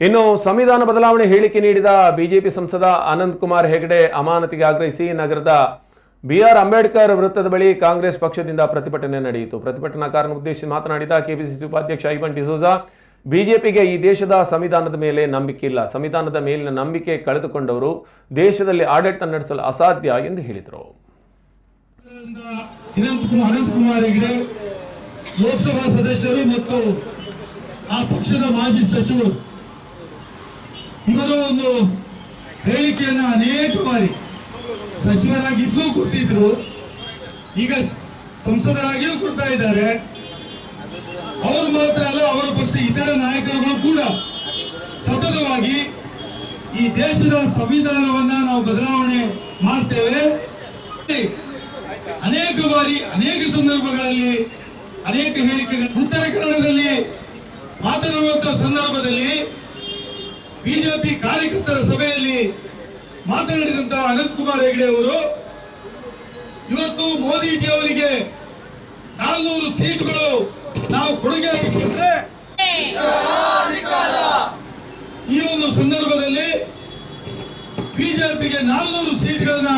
ಇನ್ನು ಸಂವಿಧಾನ ಬದಲಾವಣೆ ಹೇಳಿಕೆ ನೀಡಿದ ಬಿಜೆಪಿ ಸಂಸದ ಅನಂತ್ ಕುಮಾರ್ ಹೆಗಡೆ ಅಮಾನತಿಗೆ ಆಗ್ರಹಿಸಿ ನಗರದ ಬಿಆರ್ ಅಂಬೇಡ್ಕರ್ ವೃತ್ತದ ಬಳಿ ಕಾಂಗ್ರೆಸ್ ಪಕ್ಷದಿಂದ ಪ್ರತಿಭಟನೆ ನಡೆಯಿತು. ಪ್ರತಿಭಟನಾಕಾರನ ಉದ್ದೇಶಿಸಿ ಮಾತನಾಡಿದ ಕೆಪಿಸಿಸಿ ಉಪಾಧ್ಯಕ್ಷ ಐವನ್ ಡಿಸೋಜಾ, ಬಿಜೆಪಿಗೆ ಈ ದೇಶದ ಸಂವಿಧಾನದ ಮೇಲೆ ನಂಬಿಕೆ ಇಲ್ಲ. ಸಂವಿಧಾನದ ಮೇಲಿನ ನಂಬಿಕೆ ಕಳೆದುಕೊಂಡವರು ದೇಶದಲ್ಲಿ ಆಡಳಿತ ನಡೆಸಲು ಅಸಾಧ್ಯ ಎಂದು ಹೇಳಿದರು. ಅನಂತ್ ಕುಮಾರ್ ಹೆಗಡೆ ಲೋಕಸಭಾ ಸದಸ್ಯರು ಮತ್ತು ಆ ಪಕ್ಷದ ಮಾಜಿ ಸಚಿವರು ಇವರು ಒಂದು ಹೇಳಿಕೆಯನ್ನು ಅನೇಕ ಬಾರಿ ಸಚಿವರಾಗಿದ್ದು ಕೊಟ್ಟಿದ್ರು, ಈಗ ಸಂಸದರಾಗಿಯೂ ಕೊಡ್ತಾ ಇದ್ದಾರೆ. ಅವರು ಮಾತ್ರ ಅಲ್ಲ, ಅವರ ಪಕ್ಷದ ಇತರ ನಾಯಕರುಗಳು ಕೂಡ ಸತತವಾಗಿ ಈ ದೇಶದ ಸಂವಿಧಾನವನ್ನ ನಾವು ಬದಲಾವಣೆ ಮಾಡ್ತೇವೆ, ಅನೇಕ ಬಾರಿ ಅನೇಕ ಸಂದರ್ಭಗಳಲ್ಲಿ ಅನೇಕ ಹೇಳಿಕೆಗಳು ಉತ್ತರ ಕನ್ನಡದಲ್ಲಿ ಮಾತನಾಡುವಂತಹ ಸಂದರ್ಭದಲ್ಲಿ ಬಿಜೆಪಿ ಕಾರ್ಯಕರ್ತರ ಸಭೆಯಲ್ಲಿ ಮಾತನಾಡಿದಂತಹ ಅನಂತ್ ಕುಮಾರ್ ಹೆಗಡೆ ಅವರು ಇವತ್ತು ಮೋದಿಜಿ ಅವರಿಗೆ 400 ಸೀಟ್ಗಳು ನಾವು ಕೊಡುಗೆ ಕೊಟ್ಟರೆ ಈ ಒಂದು ಸಂದರ್ಭದಲ್ಲಿ ಬಿಜೆಪಿಗೆ 400 ಸೀಟ್ಗಳನ್ನ